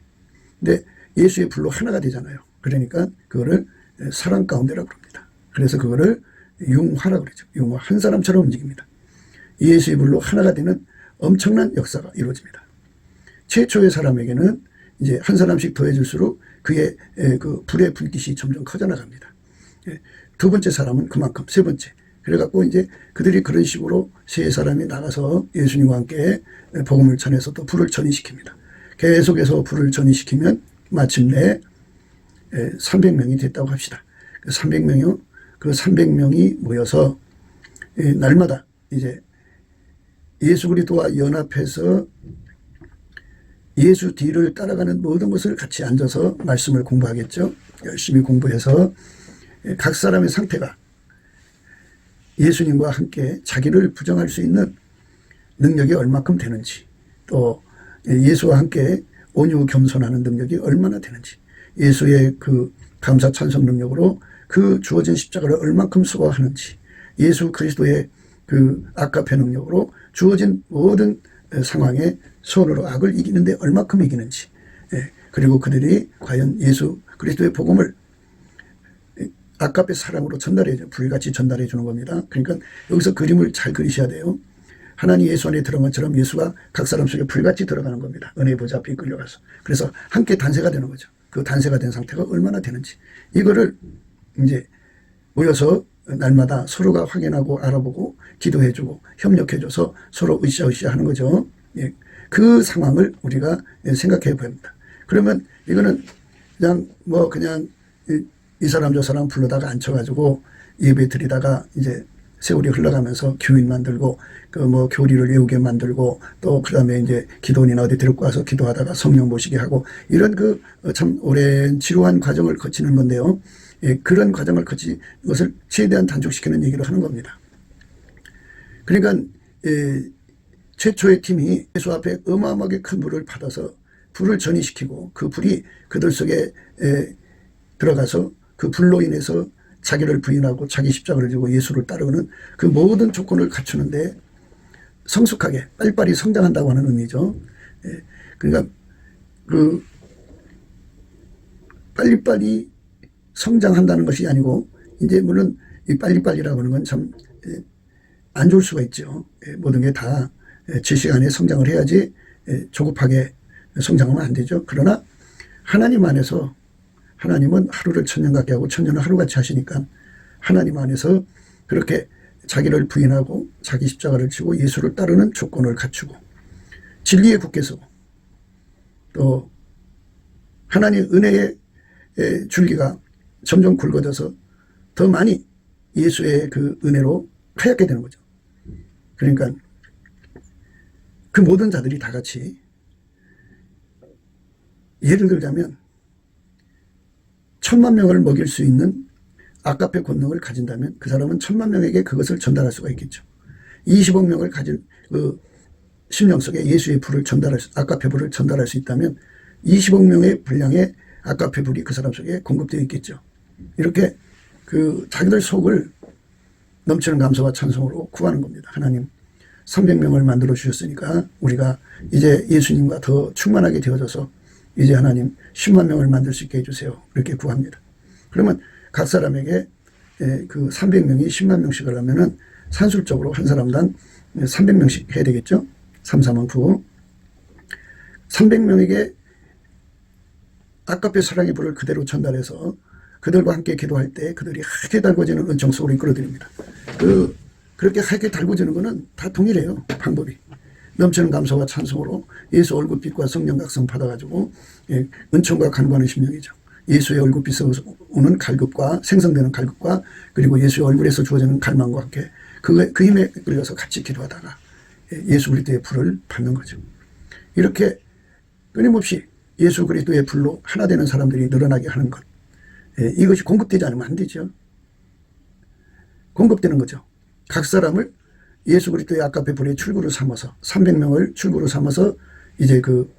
근데 예수의 불로 하나가 되잖아요. 그러니까 그거를 사랑 가운데라고 그럽니다. 그래서 그거를 융화라고 그러죠. 융화. 한 사람처럼 움직입니다. 예수의 불로 하나가 되는 엄청난 역사가 이루어집니다. 최초의 사람에게는 이제 한 사람씩 더해질수록 그의 그 불의 불빛이 점점 커져 나갑니다. 두 번째 사람은 그만큼, 세 번째. 그래갖고 이제 그들이 그런 식으로 세 사람이 나가서 예수님과 함께 복음을 전해서 또 불을 전이시킵니다. 계속해서 불을 전이시키면 마침내 300명이 됐다고 합시다. 그 300명이 모여서 날마다 이제 예수 그리스도와 연합해서 예수 뒤를 따라가는 모든 것을 같이 앉아서 말씀을 공부하겠죠. 열심히 공부해서 각 사람의 상태가 예수님과 함께 자기를 부정할 수 있는 능력이 얼마큼 되는지, 또 예수와 함께 온유 겸손하는 능력이 얼마나 되는지, 예수의 그 감사 찬송 능력으로 그 주어진 십자가를 얼마큼 수고하는지, 예수 그리스도의 그 아까페 능력으로 주어진 모든 상황에 손으로 악을 이기는데 얼마큼 이기는지, 그리고 그들이 과연 예수 그리스도의 복음을 아까페 사랑으로 전달해줘, 불같이 전달해 주는 겁니다. 그러니까 여기서 그림을 잘 그리셔야 돼요. 하나님 예수 안에 들어간 것처럼 예수가 각 사람 속에 불같이 들어가는 겁니다. 은혜의 보좌 앞에 끌려가서. 그래서 함께 단세가 되는 거죠. 그 단세가 된 상태가 얼마나 되는지. 이거를 이제 모여서 날마다 서로가 확인하고 알아보고 기도해주고 협력해줘서 서로 으쌰으쌰 하는 거죠. 예. 그 상황을 우리가 생각해 봅니다. 그러면 이거는 그냥 이 사람 저 사람 불러다가 앉혀가지고 예배 드리다가 이제 세월이 흘러가면서 교인 만들고 그 교리를 외우게 만들고 또 그다음에 이제 기도원이나 어디 데리고 와서 기도하다가 성령 모시게 하고 이런 그 참 오랜 지루한 과정을 거치는 건데요. 예, 그런 과정을 거치 것을 최대한 단축시키는 얘기를 하는 겁니다. 그러니까 최초의 팀이 예수 앞에 어마어마하게 큰 불을 받아서 불을 전이시키고 그 불이 그들 속에 들어가서 그 불로 인해서 자기를 부인하고 자기 십자가를 지고 예수를 따르는 그 모든 조건을 갖추는데 성숙하게 빨리빨리 성장한다고 하는 의미죠. 그러니까 그 빨리빨리 성장한다는 것이 아니고 이제 물론 이 빨리빨리라고 하는 건 참 안 좋을 수가 있죠. 모든 게 다 제 시간에 성장을 해야지 조급하게 성장하면 안 되죠. 그러나 하나님 안에서 하나님은 하루를 천년 같게 하고 천년을 하루같이 하시니까 하나님 안에서 그렇게 자기를 부인하고 자기 십자가를 지고 예수를 따르는 조건을 갖추고 진리에 굳게 서고 또 하나님 은혜의 줄기가 점점 굵어져서 더 많이 예수의 그 은혜로 하얗게 되는 거죠. 그러니까 그 모든 자들이 다 같이 예를 들자면 1000만 명을 먹일 수 있는 아까페 권능을 가진다면 그 사람은 1000만 명에게 그것을 전달할 수가 있겠죠. 20억 명을 가진 그 심령 속에 예수의 불을 아까페 불을 전달할 수 있다면 20억 명의 분량의 아까페 불이 그 사람 속에 공급되어 있겠죠. 이렇게 그 자기들 속을 넘치는 감사와 찬송으로 구하는 겁니다. 하나님 300명을 만들어 주셨으니까 우리가 이제 예수님과 더 충만하게 되어져서 이제 하나님 10만 명을 만들 수 있게 해주세요. 이렇게 구합니다. 그러면 각 사람에게 그 300명이 10만 명씩 하려면은 산술적으로 한 사람당 300명씩 해야 되겠죠. 3, 4만 부. 300명에게 아까페 사랑의 불을 그대로 전달해서 그들과 함께 기도할 때 그들이 하얗게 달궈지는 은총 속으로 이끌어드립니다. 그렇게 하얗게 달궈지는 거는 다 동일해요. 방법이. 넘치는 감사와 찬송으로 예수 얼굴빛과 성령 각성 받아가지고 은총과 간구하는 심령이죠. 예수의 얼굴빛에서 오는 갈급과 생성되는 갈급과 그리고 예수의 얼굴에서 주어지는 갈망과 함께 그 힘에 끌려서 같이 기도하다가 예수 그리스도의 불을 받는 거죠. 이렇게 끊임없이 예수 그리스도의 불로 하나 되는 사람들이 늘어나게 하는 것, 이것이 공급되지 않으면 안 되죠. 공급되는 거죠. 각 사람을 예수 그리스도의 아까페 불의 출구로 삼아서 300명을 출구로 삼아서 이제 그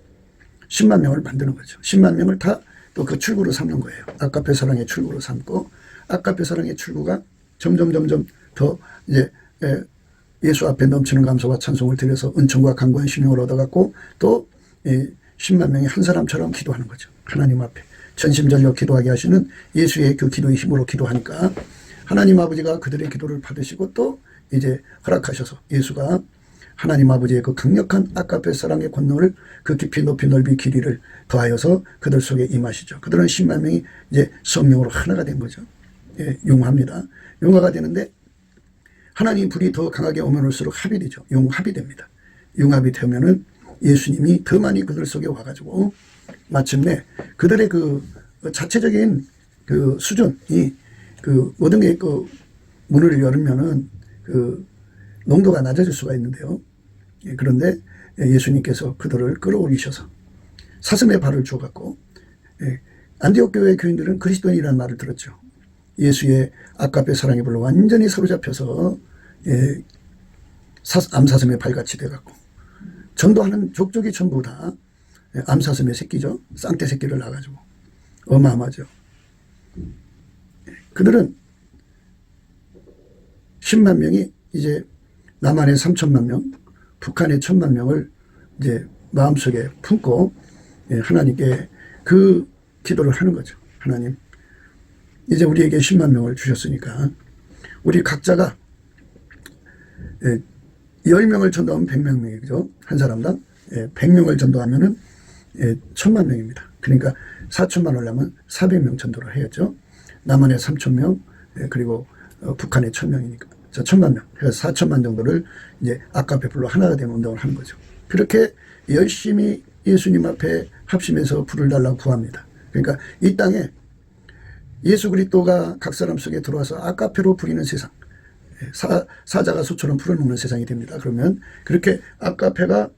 10만 명을 만드는 거죠. 10만 명을 다 또 그 출구로 삼는 거예요. 아까페 사랑의 출구로 삼고 아까페 사랑의 출구가 점점 더 이제 예수 앞에 넘치는 감사와 찬송을 드려서 은총과 간구한 신용을 얻어갖고 또 10만 명이 한 사람처럼 기도하는 거죠. 하나님 앞에 전심전력 기도하게 하시는 예수의 그 기도의 힘으로 기도하니까 하나님 아버지가 그들의 기도를 받으시고 또 이제 허락하셔서 예수가 하나님 아버지의 그 강력한 아까페 사랑의 권능을 그 깊이 높이 넓이 길이를 더하여서 그들 속에 임하시죠. 그들은 10만 명이 이제 성령으로 하나가 된 거죠. 용화입니다. 용화가 되는데 하나님 불이 더 강하게 오면 올수록 합이 되죠. 용합이 됩니다. 용합이 되면은 예수님이 더 많이 그들 속에 와가지고 마침내 그들의 그 자체적인 그 수준이 그 모든 게 그 문을 열면은 그 농도가 낮아질 수가 있는데요. 그런데 예수님께서 그들을 끌어올리셔서 사슴의 발을 주어갖고 안디옥 교회 교인들은 그리스도인이라는 말을 들었죠. 예수의 아까페 사랑의 불로 완전히 사로잡혀서 암사슴의 발같이 돼갖고 전도하는 족족이 전부 다 암사슴의 새끼죠. 쌍태 새끼를 낳아가지고 어마어마하죠. 그들은 10만 명이 이제 남한의 3천만 명, 북한의 1,000만 명을 이제 마음속에 품고 하나님께 그 기도를 하는 거죠. 하나님, 이제 우리에게 10만 명을 주셨으니까 우리 각자가 10명을 전도하면 100만 명이죠. 한 사람당 100명을 전도하면은 1,000만 명입니다. 그러니까 4천만 하려면 400명 전도를 해야죠. 남한에 3,000명, 그리고 북한에 1,000명이니까 1,000만 명, 그래서 4천만 정도를 이제 아까페 불로 하나가 되는 운동을 하는 거죠. 그렇게 열심히 예수님 앞에 합심해서 불을 달라고 구합니다. 그러니까 이 땅에 예수 그리스도가 각 사람 속에 들어와서 아까페로 부리는 세상, 사자가 소처럼 불을 먹는 세상이 됩니다. 그러면 그렇게 아까페가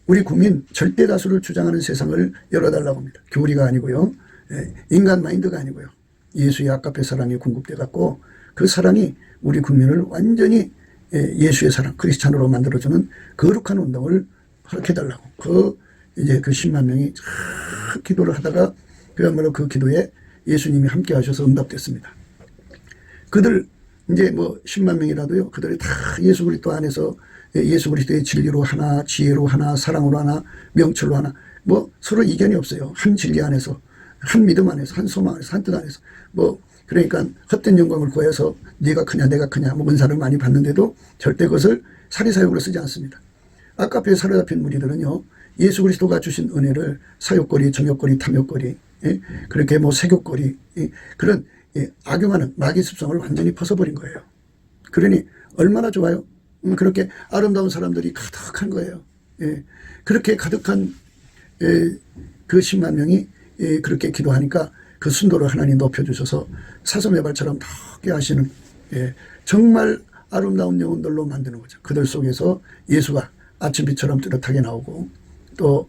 우리 국민 절대 다수를 주장하는 세상을 열어달라고 합니다. 교리가 아니고요. 인간 마인드가 아니고요. 예수의 아까페 사랑이 공급돼 갖고 그 사랑이 우리 국민을 완전히 예수의 사랑, 크리스찬으로 만들어주는 거룩한 운동을 허락해달라고. 이제 그 10만 명이 기도를 하다가 그야말로 그 기도에 예수님이 함께 하셔서 응답됐습니다. 그들 이제 뭐 10만 명이라도요. 그들이 다 예수 그리스도 안에서 예수 그리스도의 진리로 하나, 지혜로 하나, 사랑으로 하나, 명철로 하나, 뭐 서로 이견이 없어요. 한 진리 안에서, 한 믿음 안에서, 한 소망 안에서, 한 뜻 안에서. 뭐 그러니까 헛된 영광을 구해서 네가 크냐 내가 크냐 뭐 은사를 많이 받는데도 절대 그것을 사리사욕으로 쓰지 않습니다. 아까페에 사로잡힌 무리들은요. 예수 그리스도가 주신 은혜를 사욕거리, 정욕거리, 탐욕거리, 그렇게 뭐 세욕거리, 그런 악용하는 마귀 습성을 완전히 벗어버린 거예요. 그러니 얼마나 좋아요. 그렇게 아름다운 사람들이 가득한 거예요. 그렇게 가득한 그 10만 명이 그렇게 기도하니까 그 순도를 하나님 높여주셔서 사슴의 발처럼 덕게 하시는 정말 아름다운 영혼들로 만드는 거죠. 그들 속에서 예수가 아침빛처럼 뚜렷하게 나오고 또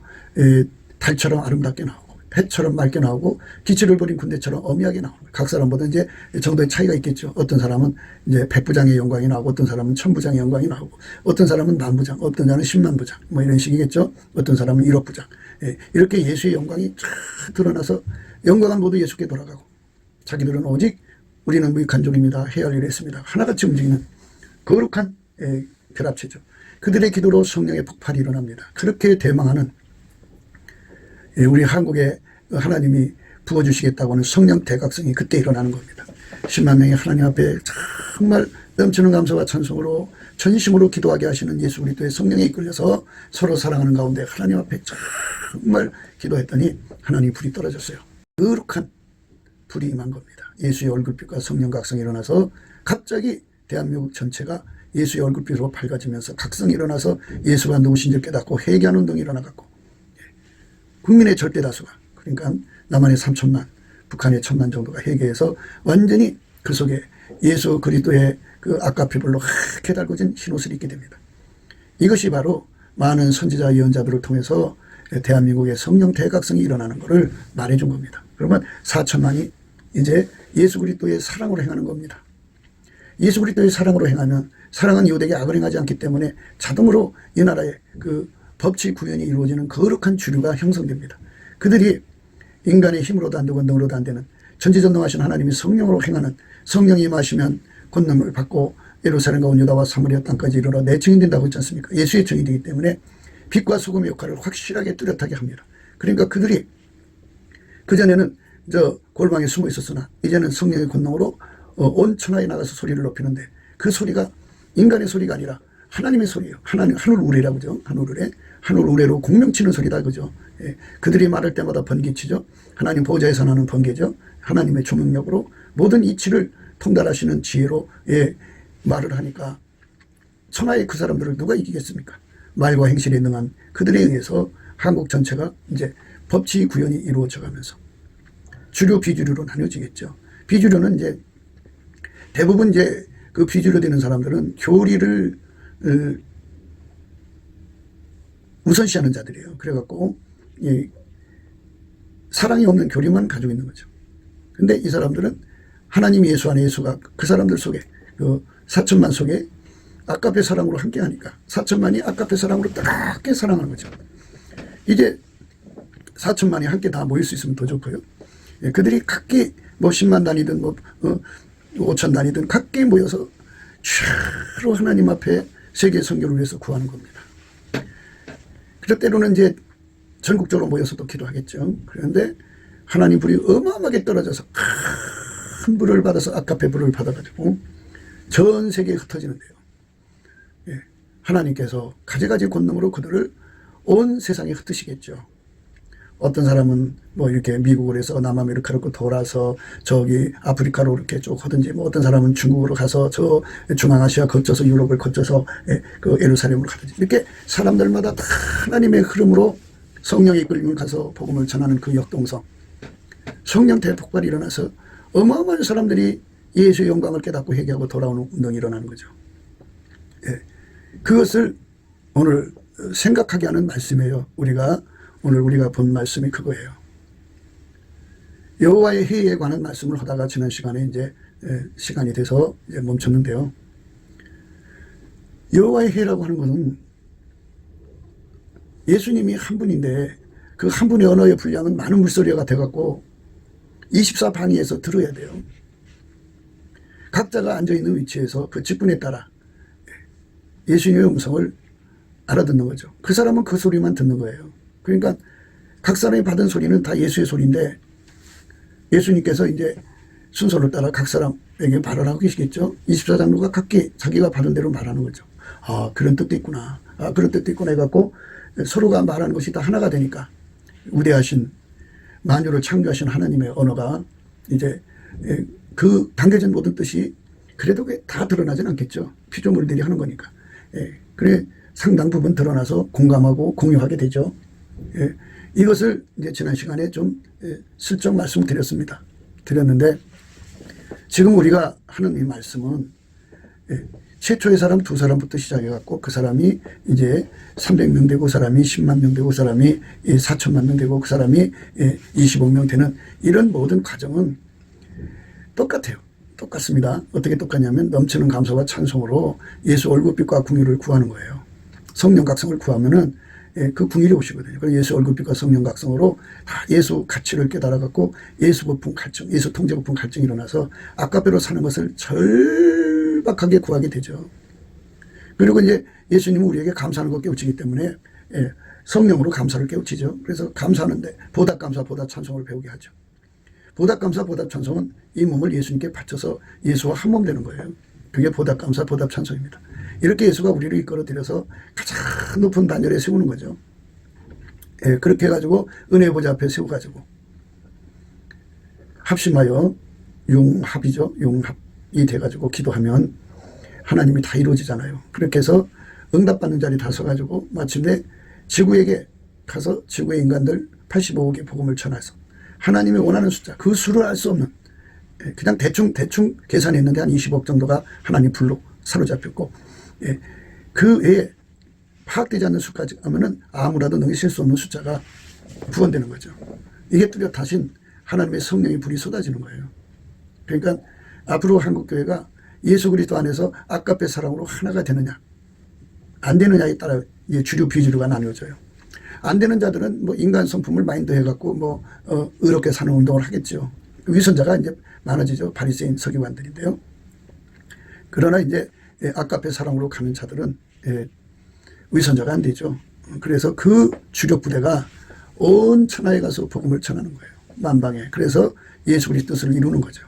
달처럼 아름답게 나오고 해처럼 맑게 나오고 기치를 버린 군대처럼 어미하게 나오는 거예요. 각 사람보다 이제 정도의 차이가 있겠죠. 어떤 사람은 이제 100부장의 영광이 나오고 어떤 사람은 1000부장의 영광이 나오고 어떤 사람은 10,000부장, 어떤 사람은 100,000부장 뭐 이런 식이겠죠. 어떤 사람은 1억부장. 이렇게 예수의 영광이 쫙 드러나서 영광은 모두 예수께 돌아가고 자기들은 오직 우리는 무익한 종입니다. 해야 할 일을 했습니다. 하나같이 움직이는 거룩한 결합체죠. 그들의 기도로 성령의 폭발이 일어납니다. 그렇게 대망하는 우리 한국에 하나님이 부어주시겠다고 하는 성령 대각성이 그때 일어나는 겁니다. 10만 명이 하나님 앞에 정말 넘치는 감사와 찬송으로 전심으로 기도하게 하시는 예수 그리스도의 성령에 이끌려서 서로 사랑하는 가운데 하나님 앞에 정말 기도했더니 하나님 불이 떨어졌어요. 거룩한 불이 임한 겁니다. 예수의 얼굴빛과 성령 각성이 일어나서 갑자기 대한민국 전체가 예수의 얼굴빛으로 밝아지면서 각성이 일어나서 예수가 누구신지 깨닫고 회개하는 운동이 일어나갖고 국민의 절대 다수가, 그러니까 남한의 3천만, 북한의 1,000만 정도가 회개해서 완전히 그 속에 예수 그리스도의 그 아까피불로 하얗게 달궈진 흰옷을 입게 됩니다. 이것이 바로 많은 선지자 예언자들을 통해서 대한민국의 성령 대각성이 일어나는 것을 말해준 겁니다. 그러면 4천만이 이제 예수 그리스도의 사랑으로 행하는 겁니다. 예수 그리스도의 사랑으로 행하면, 사랑은 이웃에게 악을 행하지 않기 때문에 자동으로 이 나라의 그 법치 구현이 이루어지는 거룩한 주류가 형성됩니다. 그들이 인간의 힘으로도 안 되고 능으로도 안 되는 전지전능하신 하나님이 성령으로 행하는, 성령이 임하시면 권능을 받고 예루살렘과 온 유다와 사마리아 땅까지 이르러 내 증인 된다고 했지 않습니까? 예수의 증인이기 때문에 빛과 소금의 역할을 확실하게 뚜렷하게 합니다. 그러니까 그들이 그전에는 저 골방에 숨어 있었으나 이제는 성령의 권능으로 온 천하에 나가서 소리를 높이는데, 그 소리가 인간의 소리가 아니라 하나님의 소리예요. 하나님, 하늘 우레라고 그죠? 하늘 우레로 공명치는 소리다 그죠? 예, 그들이 말할 때마다 번개치죠. 하나님 보좌에서 나는 번개죠. 하나님의 조명력으로 모든 이치를 통달하시는 지혜로 말을 하니까 천하의 그 사람들을 누가 이기겠습니까? 말과 행실에 능한 그들에 의해서 한국 전체가 이제 법치 구현이 이루어져 가면서 주류 비주류로 나뉘어지겠죠. 비주류는 이제 대부분 이제 그 비주류 되는 사람들은 교리를 우선시하는 자들이에요. 그래갖고 사랑이 없는 교리만 가지고 있는 거죠. 근데 이 사람들은 하나님 예수 안에 예수가 그 사람들 속에, 그 4천만 속에 아까페 사랑으로 함께 하니까 4천만이 아까페 사랑으로 따갑게 사랑하는 거죠. 이제 4천만이 함께 다 모일 수 있으면 더 좋고요. 그들이 각기 뭐 10만 단위든 뭐 5천 단위든 각기 모여서 주로 하나님 앞에 세계 선교를 위해서 구하는 겁니다. 그럴 때로는 이제 전국적으로 모여서도 기도하겠죠. 그런데 하나님 불이 어마어마하게 떨어져서 큰 불을 받아서 아까페 불을 받아가지고 전 세계에 흩어지는데요. 예, 하나님께서 가지가지 권능으로 그들을 온 세상에 흩으시겠죠. 어떤 사람은 뭐 이렇게 미국을 해서 남아메리카로 돌아서 저기 아프리카로 이렇게 쭉 하든지, 뭐 어떤 사람은 중국으로 가서 저 중앙아시아 거쳐서 유럽을 거쳐서 그 예루살렘으로 가든지, 이렇게 사람들마다 다 하나님의 흐름으로 성령의 이끌림을 가서 복음을 전하는 그 역동성, 성령 대폭발이 일어나서 어마어마한 사람들이 예수의 영광을 깨닫고 회개하고 돌아오는 운동이 일어나는 거죠. 예, 그것을 오늘 생각하게 하는 말씀이에요. 오늘 우리가 본 말씀이 그거예요. 여호와의 회의에 관한 말씀을 하다가 지난 시간에 이제 시간이 돼서 이제 멈췄는데요. 여호와의 회의라고 하는 것은 예수님이 한 분인데 그 한 분의 언어의 분량은 많은 물소리가 돼갖고 24방위에서 들어야 돼요. 각자가 앉아있는 위치에서 그 직분에 따라 예수님의 음성을 알아듣는 거죠. 그 사람은 그 소리만 듣는 거예요. 그러니까 각 사람이 받은 소리는 다 예수의 소리인데 예수님께서 이제 순서를 따라 각 사람에게 말을 하고 계시겠죠. 24장로가 각기 자기가 받은 대로 말하는 거죠. 아, 그런 뜻도 있구나. 아, 그런 뜻도 있구나 해갖고 서로가 말하는 것이 다 하나가 되니까 위대하신 만유를 창조하신 하나님의 언어가 이제 그 담겨진 모든 뜻이 그래도 다 드러나진 않겠죠. 피조물들이 하는 거니까. 그래 상당 부분 드러나서 공감하고 공유하게 되죠. 이것을 이제 지난 시간에 좀 슬쩍 말씀을 드렸는데 지금 우리가 하는 이 말씀은 최초의 사람 2사람부터 시작해갖고 그 사람이 이제 300명 되고, 사람이 10만 명 되고, 사람이 4천만 명 되고, 그 사람이 20억 명 되는 이런 모든 과정은 똑같아요. 똑같습니다. 어떻게 똑같냐면 넘치는 감사와 찬송으로 예수 얼굴빛과 궁유를 구하는 거예요. 성령 각성을 구하면은 그 궁일이 오시거든요. 그래서 예수 얼굴빛과 성령 각성으로 다 예수 가치를 깨달아갖고 예수 거품 갈증, 예수 통제 거품 갈증이 일어나서 아까배로 사는 것을 절박하게 구하게 되죠. 그리고 이제 예수님은 우리에게 감사하는 것 깨우치기 때문에 성령으로 감사를 깨우치죠. 그래서 감사하는데 보답 감사, 보답 찬송을 배우게 하죠. 보답 감사, 보답 찬송은 이 몸을 예수님께 바쳐서 예수와 한 몸 되는 거예요. 그게 보답 감사, 보답 찬송입니다. 이렇게 예수가 우리를 이끌어들여서 가장 높은 단열에 세우는 거죠. 그렇게 해가지고 은혜의 보좌 앞에 세워가지고 합심하여 융합이죠. 융합이 돼가지고 기도하면 하나님이 다 이루어지잖아요. 그렇게 해서 응답받는 자리 다 서가지고 마침내 지구에게 가서 지구의 인간들 85억의 복음을 전해서 하나님이 원하는 숫자, 그 수를 알 수 없는, 그냥 대충 계산했는데 한 20억 정도가 하나님 불로 사로잡혔고, 그 외에 파악되지 않는 수까지 하면은 아무라도 능히 셀 수 없는 숫자가 구원되는 거죠. 이게 뚜렷하신 하나님의 성령의 불이 쏟아지는 거예요. 그러니까 앞으로 한국교회가 예수 그리스도 안에서 아까페 사랑으로 하나가 되느냐 안 되느냐에 따라 주류 비주류가 나뉘어져요. 안 되는 자들은 뭐 인간 성품을 마인드 해갖고 의롭게 사는 운동을 하겠죠. 위선자가 이제 많아지죠. 바리새인 서기관들인데요. 그러나 이제 아까페 사랑으로 가는 자들은 위선자가 안 되죠. 그래서 그 주력 부대가 온 천하에 가서 복음을 전하는 거예요. 만방에. 그래서 예수 그리스도 뜻을 이루는 거죠.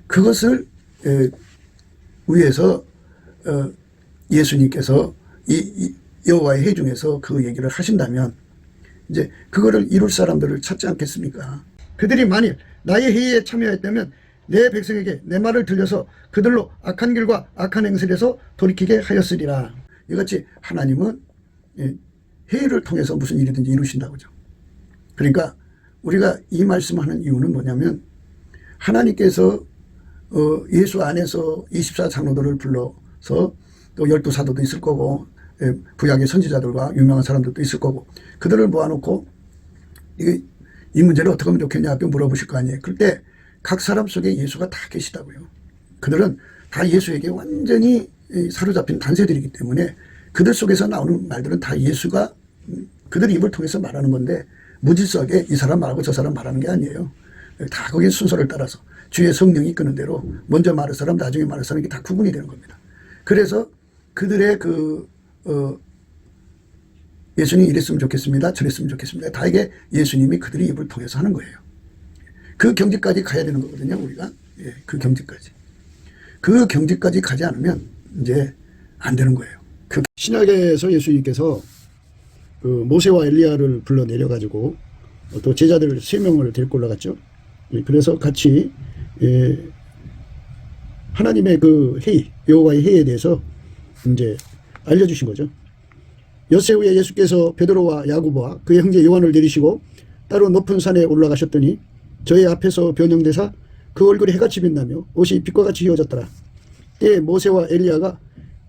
그것을 위해서 예수님께서 이 여호와의 회 중에서 그 얘기를 하신다면 이제 그거를 이룰 사람들을 찾지 않겠습니까? 그들이 만일 나의 회의에 참여했다면 내 백성에게 내 말을 들려서 그들로 악한 길과 악한 행실에서 돌이키게 하였으리라. 이같이 하나님은 회의를 통해서 무슨 일이든지 이루신다고죠. 그러니까 우리가 이 말씀하는 이유는 뭐냐면 하나님께서 예수 안에서 24장로들을 불러서 또 12사도도 있을 거고 구약의 선지자들과 유명한 사람들도 있을 거고 그들을 모아놓고 이 문제를 어떻게 하면 좋겠냐 하고 물어보실 거 아니에요. 그럴 때 각 사람 속에 예수가 다 계시다고요. 그들은 다 예수에게 완전히 사로잡힌 단세들이기 때문에 그들 속에서 나오는 말들은 다 예수가 그들 입을 통해서 말하는 건데 무질서하게 이 사람 말하고 저 사람 말하는 게 아니에요. 다 거기에 순서를 따라서 주의 성령이 이끄는 대로 먼저 말할 사람 나중에 말할 사람 이게 다 구분이 되는 겁니다. 그래서 그들의 예수님이 이랬으면 좋겠습니다. 저랬으면 좋겠습니다. 다 이게 예수님이 그들의 입을 통해서 하는 거예요. 그 경지까지 가야 되는 거거든요. 우리가. 그 경지까지. 그 경지까지 가지 않으면 이제 안 되는 거예요. 그 신약에서 예수님께서 그 모세와 엘리야를 불러 내려가지고 또 제자들 3명을 데리고 올라갔죠. 그래서 같이 하나님의 그 회의, 여호와의 회의에 대해서 이제 알려주신 거죠. 엿새 후에 예수께서 베드로와 야고보와 그의 형제 요한을 내리시고 따로 높은 산에 올라가셨더니 저의 앞에서 변형되사 그 얼굴이 해같이 빛나며 옷이 빛과 같이 휘어졌더라. 때에 모세와 엘리야가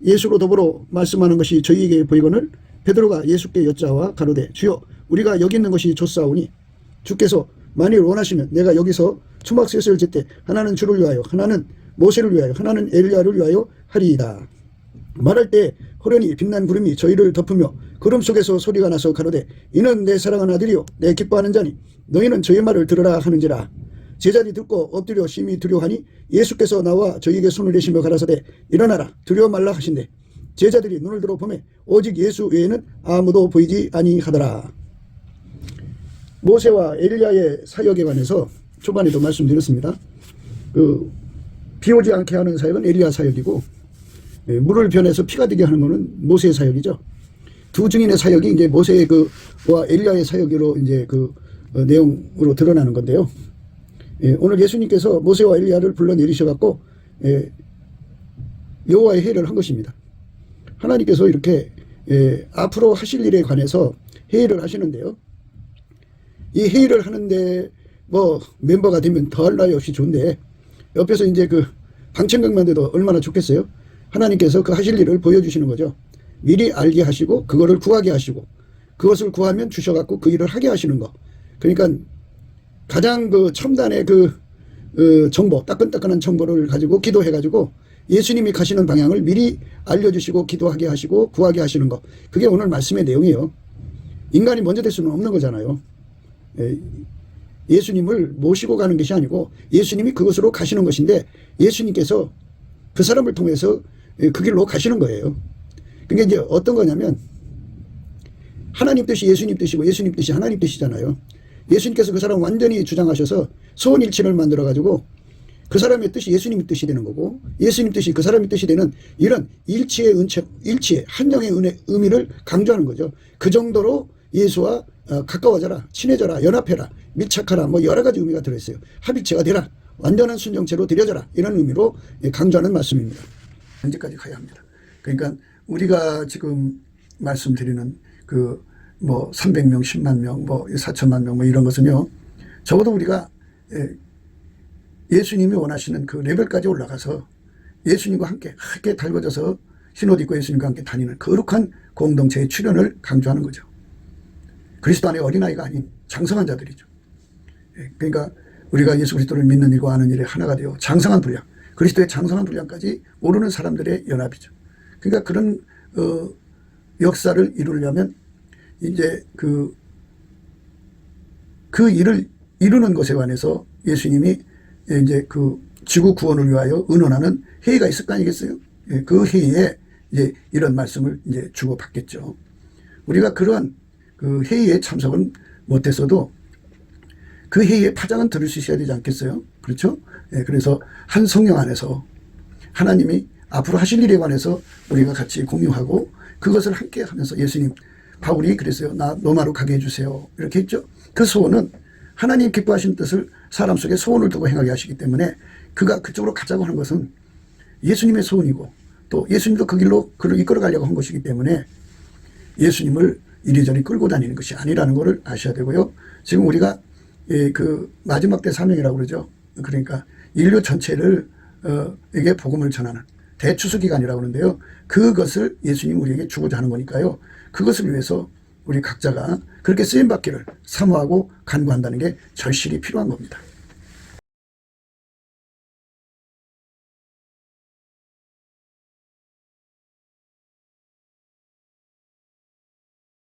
예수로 더불어 말씀하는 것이 저희에게 보이거늘 베드로가 예수께 여짜와 가로되 주여 우리가 여기 있는 것이 좋사오니 주께서 만일 원하시면 내가 여기서 초막셋을 짓되 하나는 주를 위하여 하나는 모세를 위하여 하나는 엘리야를 위하여 하리이다. 말할 때 호련히 빛난 구름이 저희를 덮으며 구름 속에서 소리가 나서 가로되 이는 내 사랑하는 아들이요 내 기뻐하는 자니 너희는 저의 말을 들으라 하는지라. 제자들이 듣고 엎드려 심히 두려워하니 예수께서 나와 저희에게 손을 내시며 가라사대 일어나라 두려워 말라 하신대 제자들이 눈을 들어 보매 오직 예수 외에는 아무도 보이지 아니하더라. 모세와 엘리야의 사역에 관해서 초반에도 말씀드렸습니다. 비 오지 않게 하는 사역은 엘리야 사역이고 물을 변해서 피가 되게 하는 것은 모세의 사역이죠. 두 증인의 사역이 이제 모세의 와 엘리야의 사역으로 이제 내용으로 드러나는 건데요. 오늘 예수님께서 모세와 엘리야를 불러 내리셔갖고 여호와의 회의를 한 것입니다. 하나님께서 이렇게 앞으로 하실 일에 관해서 회의를 하시는데요. 이 회의를 하는데 멤버가 되면 더할 나위 없이 좋은데 옆에서 이제 방청객만 돼도 얼마나 좋겠어요. 하나님께서 그 하실 일을 보여주시는 거죠. 미리 알게 하시고 그거를 구하게 하시고 그것을 구하면 주셔갖고 그 일을 하게 하시는 거. 그러니까 가장 첨단의 정보, 따끈따끈한 정보를 가지고 기도해가지고 예수님이 가시는 방향을 미리 알려주시고 기도하게 하시고 구하게 하시는 거. 그게 오늘 말씀의 내용이에요. 인간이 먼저 될 수는 없는 거잖아요. 예수님을 모시고 가는 것이 아니고 예수님이 그것으로 가시는 것인데 예수님께서 그 사람을 통해서 그 길로 가시는 거예요. 그게 이제 어떤 거냐면 하나님 뜻이 예수님 뜻이고 예수님 뜻이 하나님 뜻이잖아요. 예수님께서 그 사람을 완전히 주장하셔서 소원일치를 만들어가지고 그 사람의 뜻이 예수님의 뜻이 되는 거고 예수님 뜻이 그 사람의 뜻이 되는 이런 일치의 한영의 의미를 강조하는 거죠. 그 정도로 예수와 가까워져라, 친해져라, 연합해라, 밀착하라 여러 가지 의미가 들어있어요. 합일체가 되라, 완전한 순정체로 들여져라 이런 의미로 강조하는 말씀입니다. 경제까지 가야 합니다. 그러니까 우리가 지금 말씀드리는 그 뭐 300명, 10만 명, 뭐 4천만 명 뭐 이런 것은요, 적어도 우리가 예수님이 원하시는 그 레벨까지 올라가서 예수님과 함께 달궈져서 흰옷 입고 예수님과 함께 다니는 거룩한 공동체의 출현을 강조하는 거죠. 그리스도 안에 어린아이가 아닌 장성한 자들이죠. 그러니까 우리가 예수 그리스도를 믿는 일과 아는 일에 하나가 되어 장성한 분량, 그리스도의 장성한 분량까지 오르는 사람들의 연합이죠. 그러니까 그런 역사를 이루려면 이제 그 일을 이루는 것에 관해서 예수님이 이제 그 지구 구원을 위하여 의논하는 회의가 있을 거 아니겠어요? 그 회의에 이제 이런 말씀을 이제 주고받겠죠. 우리가 그러한 그 회의에 참석은 못했어도 그 회의의 파장은 들을 수 있어야 되지 않겠어요? 그렇죠? 그래서 한 성령 안에서 하나님이 앞으로 하실 일에 관해서 우리가 같이 공유하고 그것을 함께 하면서 예수님, 바울이 그랬어요. 나 로마로 가게 해주세요. 이렇게 했죠. 그 소원은 하나님 기뻐하시는 뜻을 사람 속에 소원을 두고 행하게 하시기 때문에 그가 그쪽으로 가자고 하는 것은 예수님의 소원이고 또 예수님도 그 길로 그를 이끌어 가려고 한 것이기 때문에 예수님을 이리저리 끌고 다니는 것이 아니라는 것을 아셔야 되고요. 지금 우리가 그 마지막 때 사명이라고 그러죠. 그러니까 인류 전체를 에게 복음을 전하는 대추수 기간이라고 하는데요. 그것을 예수님 우리에게 주고자 하는 거니까요. 그것을 위해서 우리 각자가 그렇게 쓰임받기를 사모하고 간구한다는 게 절실히 필요한 겁니다.